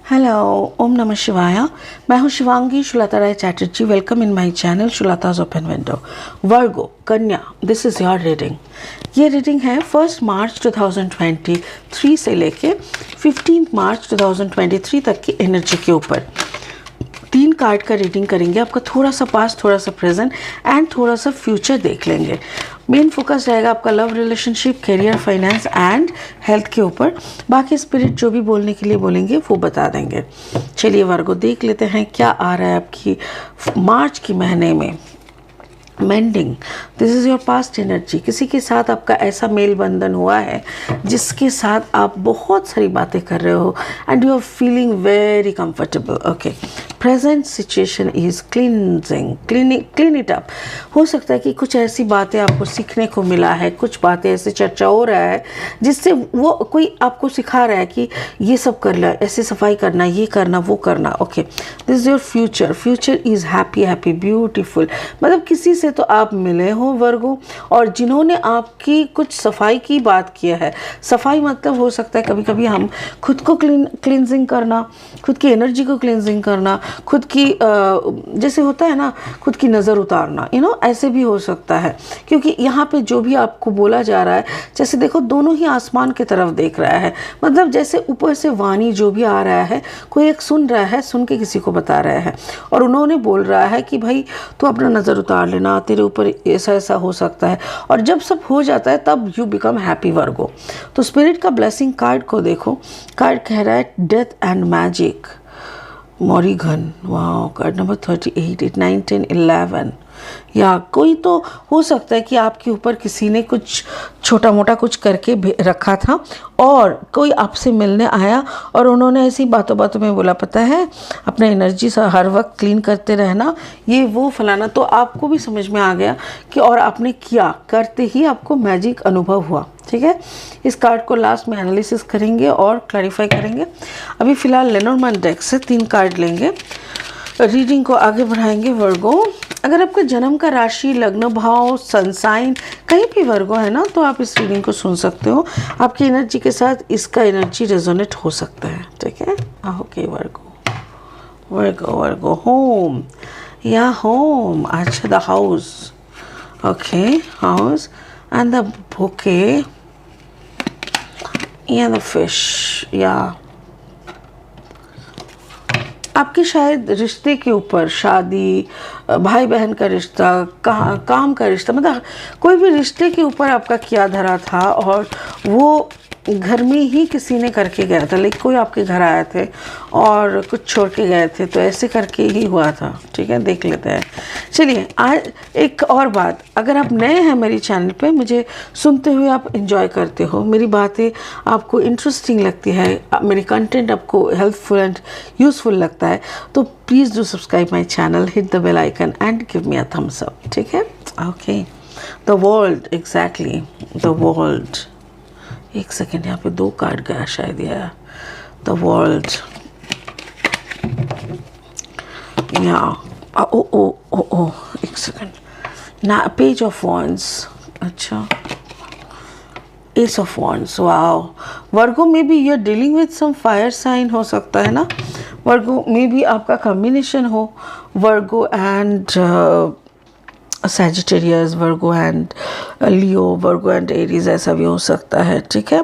Hello, ओम नमः शिवाय। मैं हूँ Shivangi Shulata Rai Chatterjee. Welcome in my channel शुलताज ओपन विंडो। वर्गो कन्या, दिस इज़ योर रीडिंग। ये रीडिंग है 1 मार्च 2023 से लेके 15 मार्च 2023 तक की एनर्जी के ऊपर 3 कार्ड का रीडिंग करेंगे। आपका थोड़ा सा पास्ट, थोड़ा सा प्रेजेंट एंड थोड़ा सा फ्यूचर देख लेंगे। मेन फोकस रहेगा आपका love, relationship, career, finance and health के ऊपर। बाकी स्पिरिट जो भी बोलने के लिए बोलेंगे वो बता देंगे। चलिए वर्गो देख लेते हैं क्या आ रहा है आपकी मार्च के महीने में। Mending, this is your past energy. किसी के साथ आपका ऐसा मेल बंधन हुआ है जिसके साथ आप बहुत सारी बातें कर रहे हो and you are feeling very comfortable. Okay, present situation is cleansing, clean it up. हो सकता है कि कुछ ऐसी बातें आपको सीखने को मिला है, कुछ बातें ऐसे चर्चा हो रहा है जिससे वो कोई आपको सिखा रहा है कि ये सब कर लो, ऐसे सफाई करना, ये करना, वो करना। Okay, this is your future. Future is happy happy beautiful. मतलब किसी से तो आप मिले हो वर्गो, और जिन्होंने आपकी कुछ सफाई की बात किया है। सफाई मतलब हो सकता है कभी कभी हम खुद को क्लींजिंग करना, खुद की एनर्जी को क्लींजिंग करना, खुद की जैसे होता है ना, खुद की नज़र उतारना, ऐसे भी हो सकता है। क्योंकि यहाँ पे जो भी आपको बोला जा रहा है, जैसे देखो दोनों ही आसमान की तरफ देख रहा है। मतलब जैसे ऊपर से वाणी जो भी आ रहा है, कोई एक सुन रहा है, सुन के किसी को बता रहा है, और उन्होंने बोल रहा है कि भाई तू अपना नज़र उतार लेना, तेरे ऊपर ऐसा ऐसा हो सकता है। और जब सब हो जाता है तब यू बिकम हैप्पी वर्गो। तो स्पिरिट का ब्लेसिंग कार्ड को देखो। कार्ड कह रहा है डेथ एंड मैजिक, मॉरिगन। वाह, कार्ड नंबर 38, 8, 9, 10, 11। या कोई तो हो सकता है कि आपके ऊपर किसी ने कुछ छोटा मोटा कुछ करके रखा था और कोई आपसे मिलने आया और उन्होंने ऐसी बातों बातों में बोला, पता है अपना एनर्जी से हर वक्त क्लीन करते रहना, ये वो फलाना। तो आपको भी समझ में आ गया कि और आपने किया, करते ही आपको मैजिक अनुभव हुआ। ठीक है, इस कार्ड को लास्ट में एनालिसिस करेंगे और क्लैरिफाई करेंगे। अभी फ़िलहाल लेनोर्मैन डेक से 3 कार्ड लेंगे, रीडिंग को आगे बढ़ाएंगे वर्गो। अगर आपका जन्म का राशि, लग्न भाव, सन साइन कहीं भी वर्गो है ना, तो आप इस रीडिंग को सुन सकते हो। आपकी एनर्जी के साथ इसका एनर्जी रेजोनेट हो सकता है। ठीक है, ओके वर्गो, वर्गो वर्गो होम या होम। अच्छा, the house. Okay, house and the bouquet या द फिश। या आपके शायद रिश्ते के ऊपर, शादी, भाई बहन का रिश्ता, काम का रिश्ता, मतलब कोई भी रिश्ते के ऊपर आपका क्या धरा था और वो घर में ही किसी ने करके गया था। लाइक कोई आपके घर आए थे और कुछ छोड़ के गए थे, तो ऐसे करके ही हुआ था। ठीक है, देख लेते हैं। चलिए, आज एक और बात, अगर आप नए हैं मेरे चैनल पे, मुझे सुनते हुए आप एंजॉय करते हो, मेरी बातें आपको इंटरेस्टिंग लगती है, मेरी कंटेंट आपको हेल्पफुल एंड यूज़फुल लगता है, तो please do subscribe my channel, hit the bell icon and give me a thumbs up. ठीक है, okay. The world, exactly the world. एक सेकेंड, यहाँ पे 2 कार्ड गया शायद। यह द वर्ल्ड, या ओ ओ ओ ओ एक सेकेंड ना, पेज ऑफ वॉन्ड्स। अच्छा, ace of wands. Wow Virgo, maybe you are dealing with some fire sign, हो सकता है ना वर्गो। मे बी आपका कॉम्बिनेशन हो वर्गो and Sagittarius, Virgo and Leo, Virgo and Aries, ऐसा भी हो सकता है। ठीक है,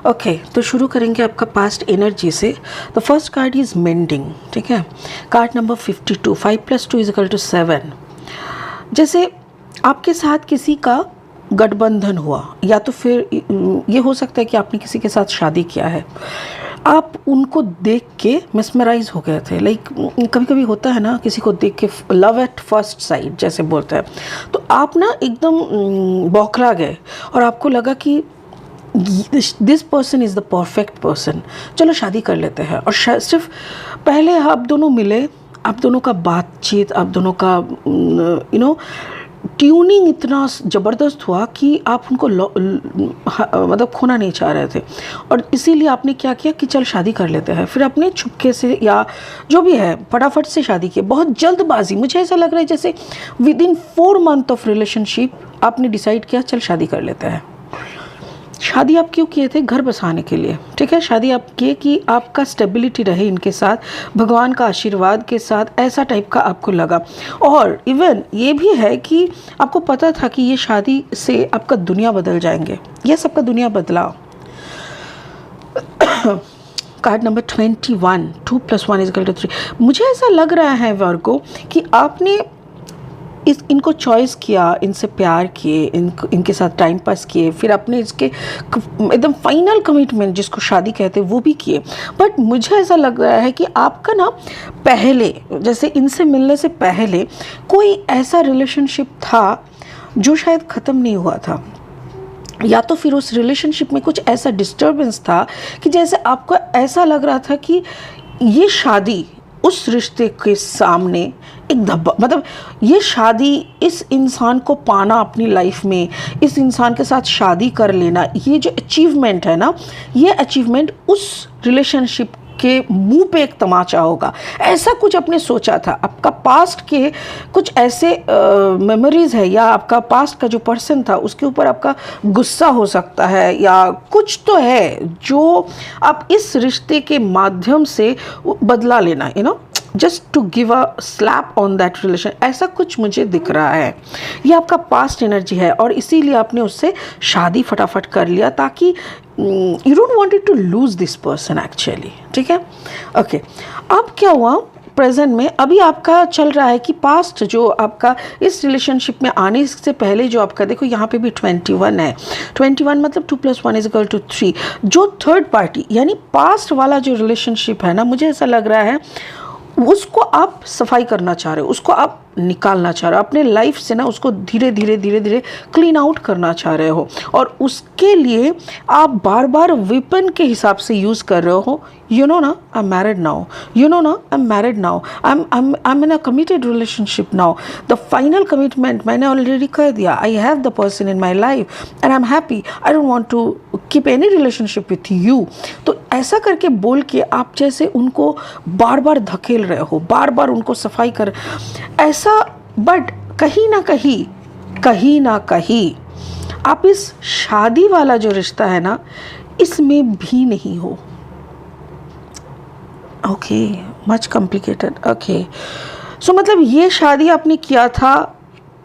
ओके, तो शुरू करेंगे आपका पास्ट एनर्जी से। The first card is mending. ठीक है, कार्ड नंबर 52, 5 + 2 = 7। जैसे आपके साथ किसी का गठबंधन हुआ, या तो फिर ये हो सकता है कि आपने किसी के साथ शादी किया है, आप उनको देख के मिसमराइज हो गए थे। लाइक कभी कभी होता है ना, किसी को देख के लव एट फर्स्ट साइट जैसे बोलते हैं, तो आप ना एकदम बौखला गए और आपको लगा कि this person is the perfect person, चलो शादी कर लेते हैं। और सिर्फ पहले आप दोनों मिले, आप दोनों का बातचीत, आप दोनों का ट्यूनिंग इतना ज़बरदस्त हुआ कि आप उनको मतलब खोना नहीं चाह रहे थे, और इसीलिए आपने क्या किया कि चल शादी कर लेते हैं। फिर आपने छुपके से या जो भी है फटाफट से शादी की, बहुत जल्दबाजी। मुझे ऐसा लग रहा है जैसे with in 4 month of relationship आपने डिसाइड किया चल शादी कर लेते हैं। शादी आप क्यों किए थे? घर बसाने के लिए, ठीक है। शादी आप किए कि आपका स्टेबिलिटी रहे इनके साथ, भगवान का आशीर्वाद के साथ, ऐसा टाइप का आपको लगा। और इवन ये भी है कि आपको पता था कि ये शादी से आपका दुनिया बदल जाएंगे। यस, आपका दुनिया बदला। Card number 21, 2 + 1 = 3। मुझे ऐसा लग रहा है वर्गो कि आपने इनको चॉइस किया, इनसे प्यार किए, इनके साथ टाइम पास किए, फिर आपने इसके एकदम फाइनल कमिटमेंट जिसको शादी कहते हैं वो भी किए। बट मुझे ऐसा लग रहा है कि आपका ना पहले, जैसे इनसे मिलने से पहले कोई ऐसा रिलेशनशिप था जो शायद ख़त्म नहीं हुआ था, या तो फिर उस रिलेशनशिप में कुछ ऐसा डिस्टर्बेंस था कि जैसे आपको ऐसा लग रहा था कि ये शादी उस रिश्ते के सामने एक धब्बा, मतलब ये शादी, इस इंसान को पाना अपनी लाइफ में, इस इंसान के साथ शादी कर लेना, ये जो अचीवमेंट है ना, ये अचीवमेंट उस रिलेशनशिप के मुंह पे एक तमाचा होगा, ऐसा कुछ आपने सोचा था। आपका पास्ट के कुछ ऐसे मेमोरीज है, या आपका पास्ट का जो पर्सन था उसके ऊपर आपका गुस्सा हो सकता है, या कुछ तो है जो आप इस रिश्ते के माध्यम से बदला लेना, just to give a slap on that relation, ऐसा कुछ मुझे दिख रहा है। ये आपका पास्ट एनर्जी है और इसीलिए आपने उससे शादी फटाफट कर लिया, ताकि you don't wanted to lose this person actually, ठीक है। ओके, अब क्या हुआ प्रेजेंट में? अभी आपका चल रहा है कि पास्ट जो आपका इस रिलेशनशिप में आने से पहले जो आपका, देखो यहाँ पे भी 21 है। 21 मतलब 2 + 1 = 3। जो थर्ड पार्टी यानी पास्ट वाला जो रिलेशनशिप है ना, मुझे ऐसा लग रहा है उसको आप सफाई करना चाह रहे हो, उसको आप निकालना चाह रहे हो अपने लाइफ से ना, उसको धीरे धीरे क्लीन आउट करना चाह रहे हो, और उसके लिए आप बार बार वेपन के हिसाब से यूज़ कर रहे हो। You know ना, I'm married now. You know ना, I'm married now. I'm in a committed relationship now. The final commitment मैंने already कर दिया. I have the person in my life and I'm happy. I don't want to keep any relationship with you. तो ऐसा करके बोल के आप जैसे उनको बार बार धकेल रहे हो, बार बार उनको सफाई कर ऐसा, बट कहीं ना कहीं आप इस शादी वाला जो रिश्ता है ना, इसमें भी नहीं हो। Okay, much complicated. ओके, सो मतलब ये शादी आपने किया था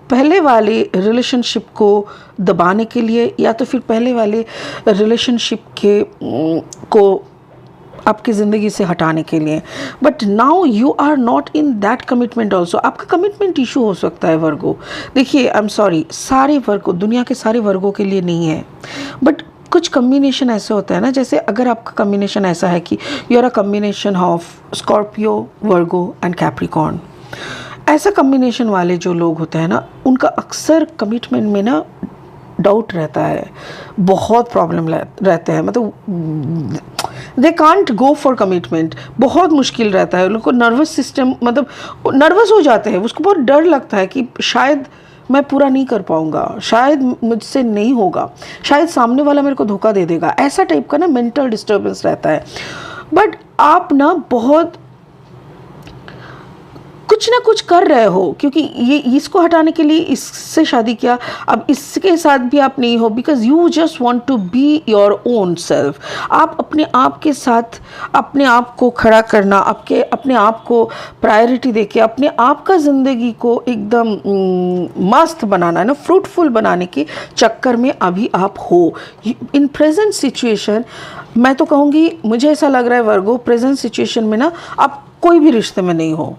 पहले वाले रिलेशनशिप को दबाने के लिए, या तो फिर पहले वाले रिलेशनशिप के को आपकी ज़िंदगी से हटाने के लिए। But now you are not in that commitment also. आपका कमिटमेंट इशू हो सकता है वर्गो। देखिए, आई एम सॉरी, सारे वर्गो, दुनिया के सारे वर्गों के लिए नहीं है, बट कुछ कम्बिनेशन ऐसे होता है ना, जैसे अगर आपका कम्बिनेशन ऐसा है कि you are a combination of Scorpio, Virgo and Capricorn, ऐसा कम्बिनेशन वाले जो लोग होते हैं ना, उनका अक्सर कमिटमेंट में ना डाउट रहता है, बहुत प्रॉब्लम रहते हैं, मतलब they can't go for commitment, बहुत मुश्किल रहता है उनको। नर्वस सिस्टम, मतलब नर्वस हो जाते हैं, उसको बहुत डर लगता है कि शायद मैं पूरा नहीं कर पाऊंगा, शायद मुझसे नहीं होगा, शायद सामने वाला मेरे को धोखा दे देगा, ऐसा टाइप का ना मेंटल डिस्टर्बेंस रहता है। बट आप ना बहुत कुछ ना कुछ कर रहे हो, क्योंकि ये इसको हटाने के लिए इससे शादी किया, अब इसके साथ भी आप नहीं हो, because you just want to be your own self. आप अपने आप के साथ अपने आप को खड़ा करना, अपने आप को प्रायोरिटी देके अपने आप का ज़िंदगी को एकदम मस्त बनाना, ना फ्रूटफुल बनाने के चक्कर में अभी आप हो। इन प्रेजेंट सिचुएशन मैं तो कहूँगी, मुझे ऐसा लग रहा है वर्गो, प्रेजेंट सिचुएशन में ना आप कोई भी रिश्ते में नहीं हो,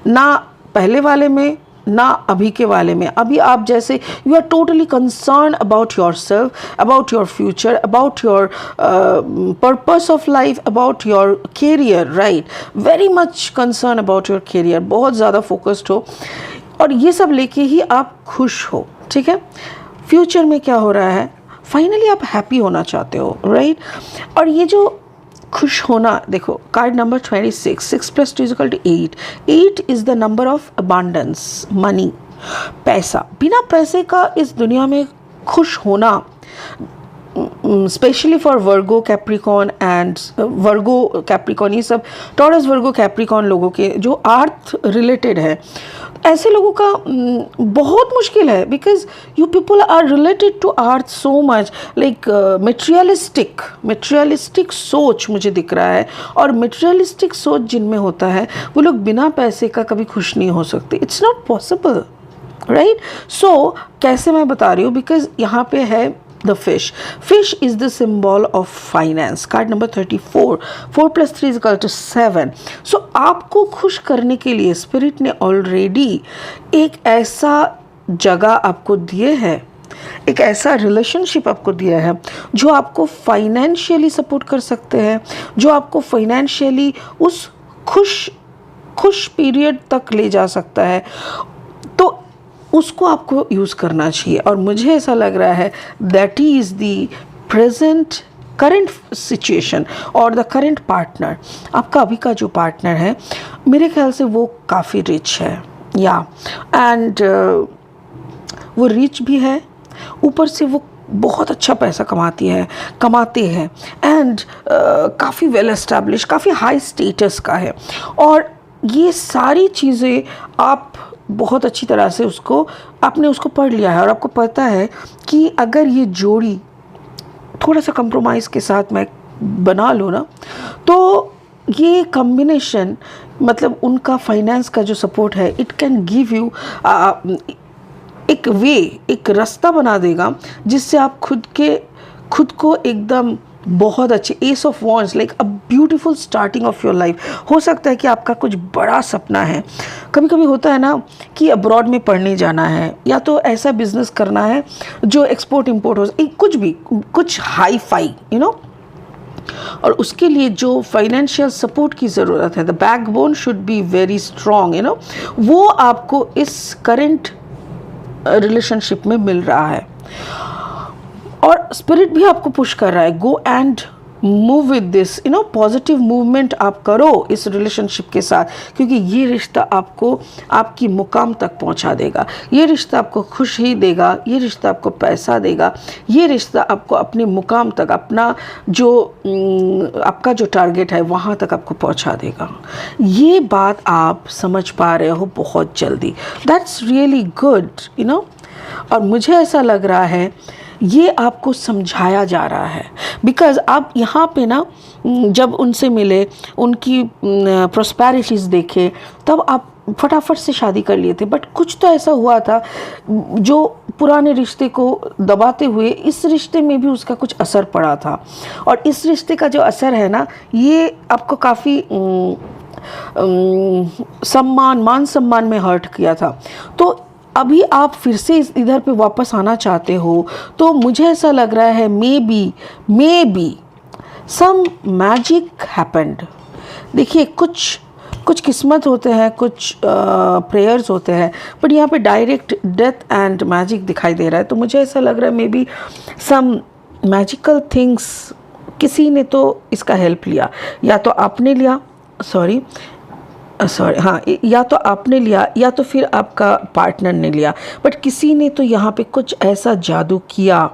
ना पहले वाले में ना अभी के वाले में। अभी आप जैसे you are totally concern about your self, about your future, about your purpose of life, about your career, right, very much concern about your career, बहुत ज़्यादा फोकस्ड हो, और ये सब लेके ही आप खुश हो, ठीक है। फ्यूचर में क्या हो रहा है, फाइनली आप हैप्पी होना चाहते हो, राइट। और ये जो खुश होना, देखो card number 26, 6 + 2 = 8। 8 is the number of abundance, money, पैसा। बिना पैसे का इस दुनिया में खुश होना, specially for Virgo, Capricorn and Virgo Capricorn, ये सब टॉरस, वर्गो, कैप्रिकॉन लोगों के जो अर्थ रिलेटेड है, ऐसे लोगों का बहुत मुश्किल है, because you people are related to earth so much, like materialistic सोच मुझे दिख रहा है, और मटेरियलिस्टिक सोच जिनमें होता है वो लोग बिना पैसे का कभी खुश नहीं हो सकते. It's not possible, right? So कैसे मैं बता रही हूँ, बिकॉज यहाँ पे है the fish is the symbol of finance. Card number 34, 4 plus 3 is equal to 7. So आपको खुश करने के लिए स्पिरिट ने ऑलरेडी एक ऐसा जगह आपको दिए है, एक ऐसा रिलेशनशिप आपको दिया है जो आपको फाइनेंशियली सपोर्ट कर सकते हैं, जो आपको फाइनेंशियली उस खुश पीरियड तक ले जा सकता है. तो उसको आपको यूज़ करना चाहिए. और मुझे ऐसा लग रहा है that is the current situation और द करंट पार्टनर. आपका अभी का जो पार्टनर है मेरे ख्याल से वो काफ़ी रिच है, या एंड वो रिच भी है, ऊपर से वो बहुत अच्छा पैसा कमाते हैं एंड काफ़ी वेल एस्टैब्लिश, काफ़ी हाई स्टेटस का है. और ये सारी चीज़ें आप बहुत अच्छी तरह से आपने उसको पढ़ लिया है, और आपको पता है कि अगर ये जोड़ी थोड़ा सा कंप्रोमाइज़ के साथ मैं बना लूँ ना, तो ये कॉम्बिनेशन, मतलब उनका फाइनेंस का जो सपोर्ट है, इट कैन गिव यू एक रास्ता बना देगा जिससे आप खुद को एकदम बहुत अच्छे S of wands, like a beautiful starting of your life. हो सकता है कि आपका कुछ बड़ा सपना है. कभी कभी होता है ना कि अब्रॉड में पढ़ने जाना है, या तो ऐसा बिजनेस करना है जो एक्सपोर्ट इंपोर्ट हो, कुछ हाई फाई और उसके लिए जो फाइनेंशियल सपोर्ट की ज़रूरत है, the backbone should be very strong, वो आपको इस करेंट रिलेशनशिप में मिल रहा है. और स्पिरिट भी आपको पुश कर रहा है, go and move with this, positive movement आप करो इस रिलेशनशिप के साथ, क्योंकि ये रिश्ता आपको आपकी मुकाम तक पहुंचा देगा. ये रिश्ता आपको खुशी देगा, ये रिश्ता आपको पैसा देगा, ये रिश्ता आपको अपने मुकाम तक, आपका जो टारगेट है वहाँ तक आपको पहुँचा देगा. ये बात आप समझ पा रहे हो बहुत जल्दी. दैट्स रियली गुड, और मुझे ऐसा लग रहा है ये आपको समझाया जा रहा है, बिकॉज़ आप यहाँ पे ना जब उनसे मिले, उनकी प्रॉस्पेरिटीज़ देखे, तब आप फटाफट से शादी कर लिए थे. बट कुछ तो ऐसा हुआ था जो पुराने रिश्ते को दबाते हुए इस रिश्ते में भी उसका कुछ असर पड़ा था. और इस रिश्ते का जो असर है ना, ये आपको काफ़ी मान सम्मान में हर्ट किया था. तो अभी आप फिर से इधर पे वापस आना चाहते हो, तो मुझे ऐसा लग रहा है maybe some magic happened. देखिए, कुछ किस्मत होते हैं, कुछ प्रेयर्स होते हैं, बट यहाँ पे डायरेक्ट डेथ एंड मैजिक दिखाई दे रहा है. तो मुझे ऐसा लग रहा है maybe some magical things, किसी ने तो इसका हेल्प लिया, या तो आपने लिया, हाँ, या तो आपने लिया या तो फिर आपका पार्टनर ने लिया, बट किसी ने तो यहाँ पे कुछ ऐसा जादू किया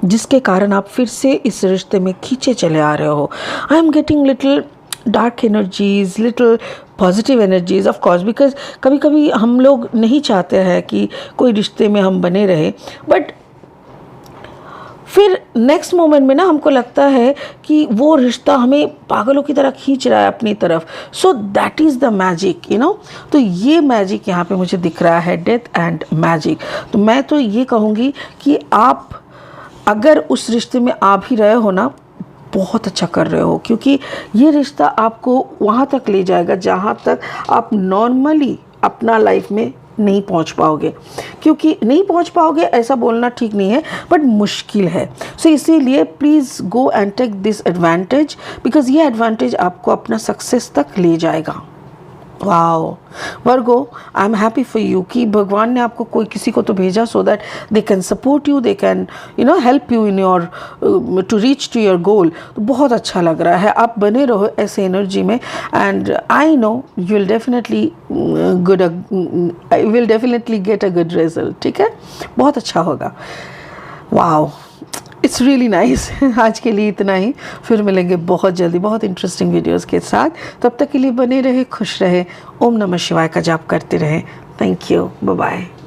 जिसके कारण आप फिर से इस रिश्ते में खींचे चले आ रहे हो. I am getting little dark energies, little positive energies, of course, because कभी कभी हम लोग नहीं चाहते हैं कि कोई रिश्ते में हम बने रहे, बट फिर नेक्स्ट मोमेंट में ना हमको लगता है कि वो रिश्ता हमें पागलों की तरह खींच रहा है अपनी तरफ. So that is the magic, तो ये मैजिक यहाँ पे मुझे दिख रहा है, डेथ एंड मैजिक. तो मैं तो ये कहूँगी कि आप अगर उस रिश्ते में आ भी रहे हो ना, बहुत अच्छा कर रहे हो, क्योंकि ये रिश्ता आपको वहाँ तक ले जाएगा जहाँ तक आप नॉर्मली अपना लाइफ में नहीं पहुंच पाओगे. क्योंकि नहीं पहुंच पाओगे ऐसा बोलना ठीक नहीं है, बट मुश्किल है. सो इसीलिए please go and take this advantage, because ये एडवांटेज आपको अपना सक्सेस तक ले जाएगा. Wow Virgo, I am happy for you कि भगवान ने आपको किसी को तो भेजा, so that they can support you, they can help you in your to reach to your goal. तो बहुत अच्छा लग रहा है, आप बने रहो ऐसे एनर्जी में, and I know you will definitely get a good result. ठीक है, बहुत अच्छा होगा. Wow, it's really nice. आज के लिए इतना ही, फिर मिलेंगे बहुत जल्दी बहुत इंटरेस्टिंग वीडियोस के साथ. तब तक के लिए बने रहे, खुश रहे, ओम नमः शिवाय का जाप करते रहें. Thank you, bye bye.